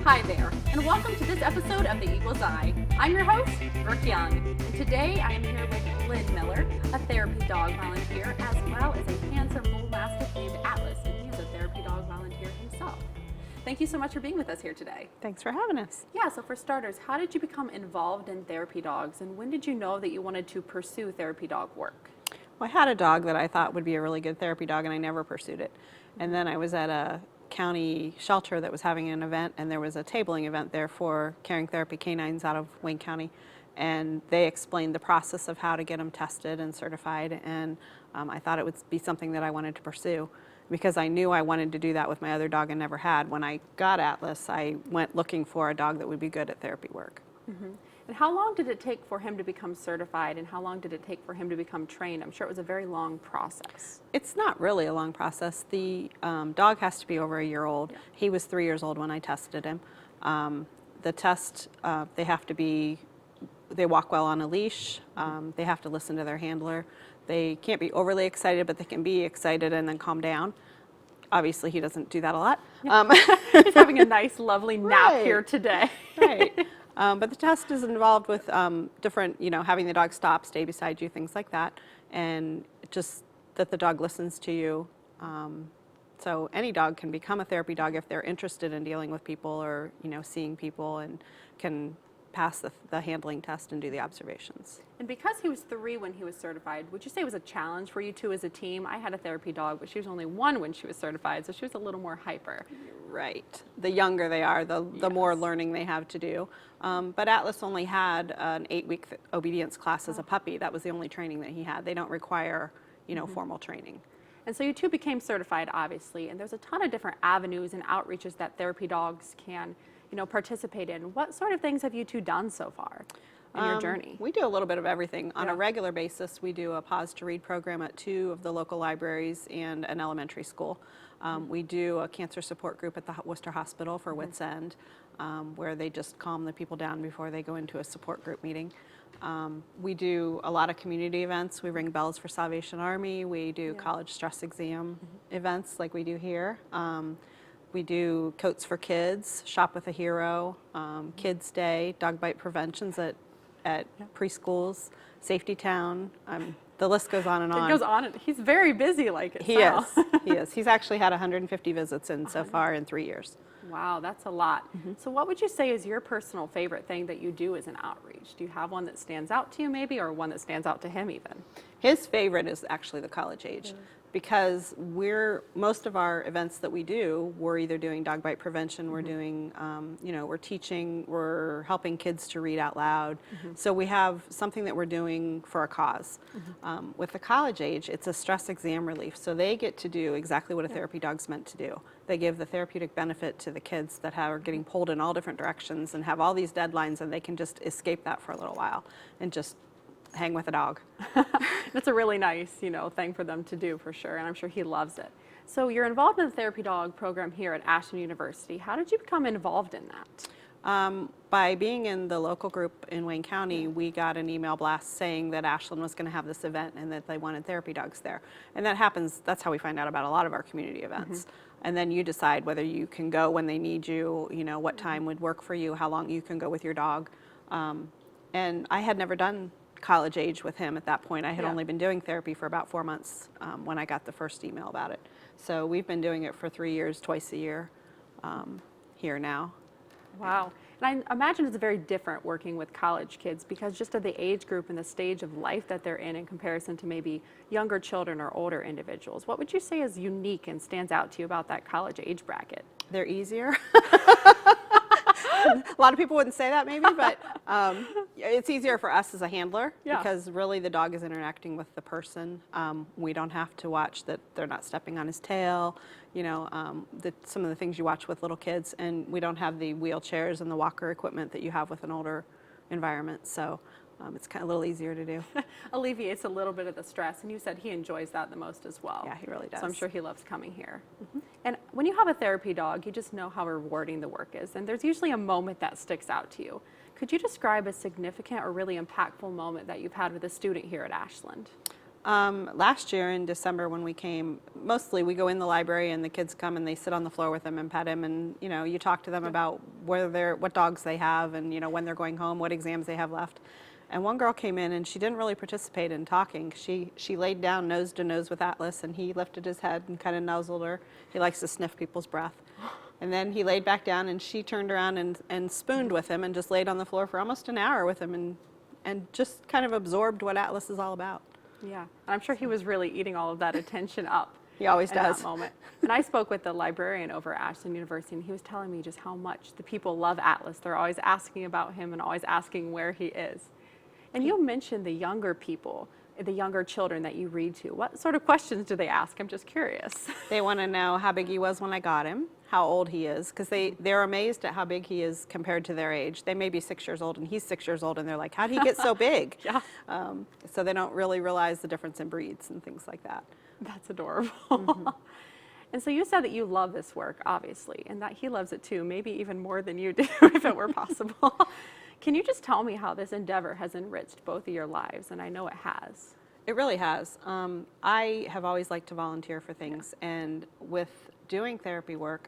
Hi there, and welcome to this episode of The Eagle's Eye. I'm your host, Brooke Young, and today I am here with Lynn Miller, a therapy dog volunteer, as well as a handsome bull mastiff named Atlas, and he is a therapy dog volunteer himself. Thank you so much for being with us here today. Thanks for having us. Yeah, so for starters, how did you become involved in therapy dogs, and when did you know that you wanted to pursue therapy dog work? Well, I had a dog that I thought would be a really good therapy dog, and I never pursued it. And then I was at a county shelter that was having an event, and there was a tabling event there for caring therapy canines out of Wayne County, and they explained the process of how to get them tested and certified, and I thought it would be something that I wanted to pursue because I knew I wanted to do that with my other dog and never had. When I got Atlas, I went looking for a dog that would be good at therapy work. Mm-hmm. And how long did it take for him to become certified, and how long did it take for him to become trained? I'm sure it was a very long process. It's not really a long process. The dog has to be over a year old. Yeah. He was 3 years old when I tested him. The test, they walk well on a leash. They have to listen to their handler. They can't be overly excited, but they can be excited and then calm down. Obviously, he doesn't do that a lot. Yeah. He's having a nice, lovely nap Right. here today. Right. But the test is involved with different, having the dog stop, stay beside you, things like that, and just that the dog listens to you. So any dog can become a therapy dog if they're interested in dealing with people or, seeing people and can pass the handling test and do the observations. And because he was 3 when he was certified, would you say it was a challenge for you two as a team? I had a therapy dog, but she was only 1 when she was certified, so she was a little more hyper. Right. The younger they are, the more learning they have to do. But Atlas only had an 8-week obedience class as a puppy. That was the only training that he had. They don't require, formal training. And so you two became certified, obviously, and there's a ton of different avenues and outreaches that therapy dogs can, participate in. What sort of things have you two done so far in your journey? We do a little bit of everything. On a regular basis, we do a Pause to Read program at 2 of the local libraries and an elementary school. We do a cancer support group at the Worcester Hospital for Wits End, where they just calm the people down before they go into a support group meeting. We do a lot of community events. We ring bells for Salvation Army. We do college stress exam events like we do here. We do Coats for Kids, Shop with a Hero, Kids Day, dog bite preventions at preschools, Safety Town. The list goes on and on. It goes on. He's very busy, like it He sounds. is. He is. He's actually had 150 visits so far in 3 years. Wow, that's a lot. So what would you say is your personal favorite thing that you do as an outreach? Do you have one that stands out to you maybe, or one that stands out to him even? His favorite is actually the college age. Because most of our events that we do, we're either doing dog bite prevention, we're doing, we're teaching, we're helping kids to read out loud. So we have something that we're doing for a cause. With the college age, it's a stress exam relief. So they get to do exactly what a therapy dog's meant to do. They give the therapeutic benefit to the kids that are getting pulled in all different directions and have all these deadlines, and they can just escape that for a little while and just hang with a dog. That's a really nice, thing for them to do for sure, and I'm sure he loves it. So you're involved in the therapy dog program here at Ashland University. How did you become involved in that? By being in the local group in Wayne County, we got an email blast saying that Ashland was going to have this event and that they wanted therapy dogs there. And that's how we find out about a lot of our community events. And then you decide whether you can go when they need you, what time would work for you, how long you can go with your dog. And I had never done college age with him at that point. I had only been doing therapy for about 4 months when I got the first email about it. So we've been doing it for 3 years, twice a year here now. Wow. And I imagine it's very different working with college kids because just of the age group and the stage of life that they're in comparison to maybe younger children or older individuals. What would you say is unique and stands out to you about that college age bracket? They're easier. A lot of people wouldn't say that maybe, but it's easier for us as a handler because really the dog is interacting with the person. We don't have to watch that they're not stepping on his tail, some of the things you watch with little kids, and we don't have the wheelchairs and the walker equipment that you have with an older environment. So it's kind of a little easier to do. Alleviates a little bit of the stress, and you said he enjoys that the most as well. Yeah, he really does. So I'm sure he loves coming here. And when you have a therapy dog, you just know how rewarding the work is, and there's usually a moment that sticks out to you. Could you describe a significant or really impactful moment that you've had with a student here at Ashland? Last year in December when we came, mostly we go in the library and the kids come and they sit on the floor with him and pet him, and you talk to them about what dogs they have, and when they're going home, what exams they have left. And one girl came in and she didn't really participate in talking. She laid down nose to nose with Atlas, and he lifted his head and kind of nuzzled her. He likes to sniff people's breath. And then he laid back down and she turned around and spooned with him and just laid on the floor for almost an hour with him and just kind of absorbed what Atlas is all about. Yeah, and I'm sure he was really eating all of that attention up. He always in does. That moment. And I spoke with the librarian over at Ashland University, and he was telling me just how much the people love Atlas. They're always asking about him and always asking where he is. And you mentioned the younger people, the younger children that you read to. What sort of questions do they ask? I'm just curious. They want to know how big he was when I got him, how old he is, because they're amazed at how big he is compared to their age. They may be 6 years old and he's 6 years old, and they're like, how did he get so big? Yeah. So they don't really realize the difference in breeds and things like that. That's adorable. Mm-hmm. And so you said that you love this work, obviously, and that he loves it too, maybe even more than you do if it were possible. Can you just tell me how this endeavor has enriched both of your lives? And I know it has. It really has. I have always liked to volunteer for things, and with doing therapy work,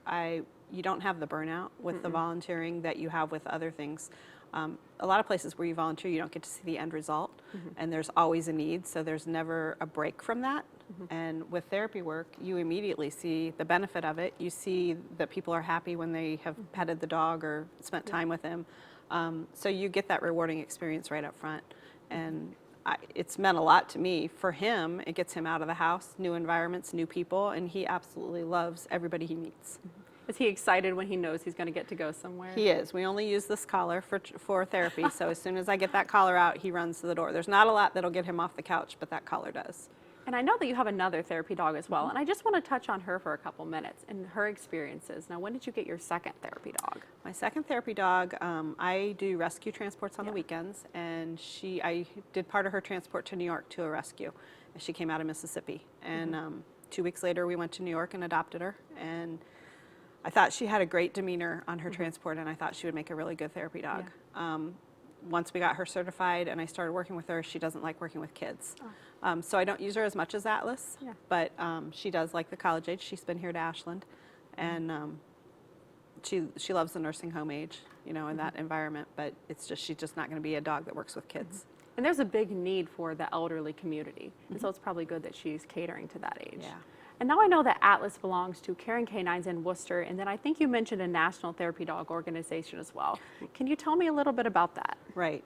you don't have the burnout with the volunteering that you have with other things. A lot of places where you volunteer, you don't get to see the end result, and there's always a need, so there's never a break from that. And with therapy work, you immediately see the benefit of it. You see that people are happy when they have petted the dog or spent time with him. So you get that rewarding experience right up front. And it's meant a lot to me. For him, it gets him out of the house, new environments, new people, and he absolutely loves everybody he meets. Is he excited when he knows he's going to get to go somewhere? He is. We only use this collar for therapy, so as soon as I get that collar out, he runs to the door. There's not a lot that'll get him off the couch, but that collar does. And I know that you have another therapy dog as well, and I just want to touch on her for a couple minutes and her experiences. Now, when did you get your second therapy dog? My second therapy dog, I do rescue transports on the weekends, and I did part of her transport to New York to a rescue. She came out of Mississippi, and 2 weeks later we went to New York and adopted her, and I thought she had a great demeanor on her transport, and I thought she would make a really good therapy dog. Yeah. Once we got her certified and I started working with her, she doesn't like working with kids. So I don't use her as much as Atlas, but she does like the college age. She's been here to Ashland, and she loves the nursing home age, in that environment, but she's just not going to be a dog that works with kids. And there's a big need for the elderly community, and so it's probably good that she's catering to that age. Yeah. And now I know that Atlas belongs to Caring Canines in Worcester, and then I think you mentioned a national therapy dog organization as well. Can you tell me a little bit about that? Right.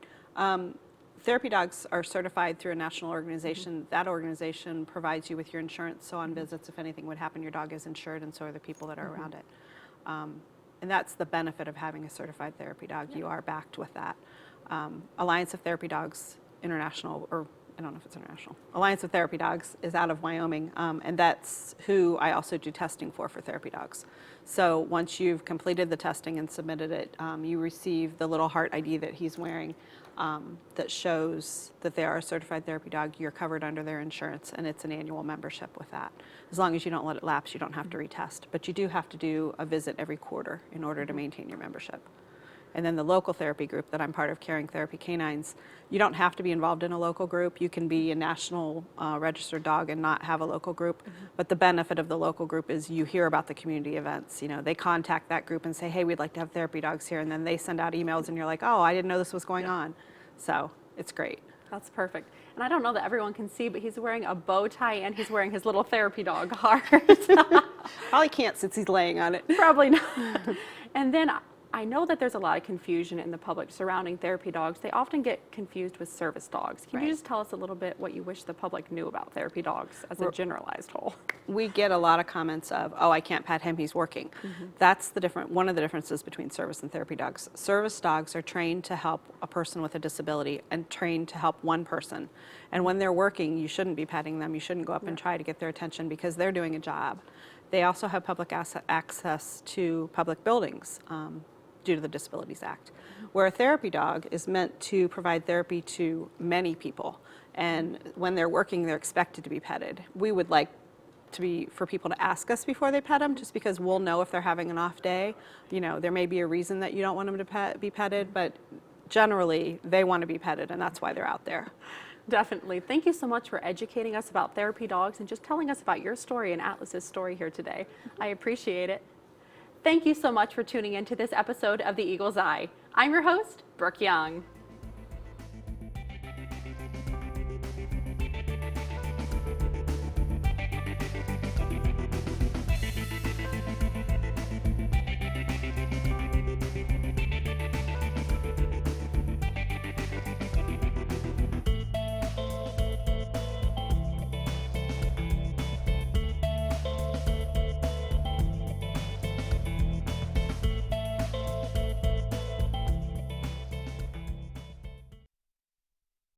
Therapy dogs are certified through a national organization. That organization provides you with your insurance, so on visits, if anything would happen, your dog is insured, and so are the people that are around it. And that's the benefit of having a certified therapy dog. You are backed with that. Alliance of Therapy Dogs International, or I don't know if it's international. Alliance of Therapy Dogs is out of Wyoming, and that's who I also do testing for therapy dogs. So once you've completed the testing and submitted it, you receive the little heart ID that he's wearing that shows that they are a certified therapy dog. You're covered under their insurance, and it's an annual membership with that. As long as you don't let it lapse, you don't have to retest. But you do have to do a visit every quarter in order to maintain your membership. And then the local therapy group that I'm part of, Caring Therapy Canines, you don't have to be involved in a local group. You can be a national registered dog and not have a local group. But the benefit of the local group is you hear about the community events. They contact that group and say, hey, we'd like to have therapy dogs here. And then they send out emails and you're like, oh, I didn't know this was going on. So it's great. That's perfect. And I don't know that everyone can see, but he's wearing a bow tie and he's wearing his little therapy dog heart. Probably can't since he's laying on it. Probably not. And then I know that there's a lot of confusion in the public surrounding therapy dogs. They often get confused with service dogs. Can you just tell us a little bit what you wish the public knew about therapy dogs as a generalized whole? We get a lot of comments of, oh, I can't pet him, he's working. That's one of the differences between service and therapy dogs. Service dogs are trained to help a person with a disability and trained to help one person. And when they're working, you shouldn't be petting them. You shouldn't go up and try to get their attention because they're doing a job. They also have public access to public buildings. Due to the Disabilities Act, where a therapy dog is meant to provide therapy to many people, and when they're working, they're expected to be petted. We would like for people to ask us before they pet them, just because we'll know if they're having an off day. There may be a reason that you don't want them to be petted, but generally they want to be petted, and that's why they're out there. Definitely. Thank you so much for educating us about therapy dogs and just telling us about your story and Atlas's story here today. I appreciate it. Thank you so much for tuning in to this episode of The Eagle's Eye. I'm your host, Brooke Young.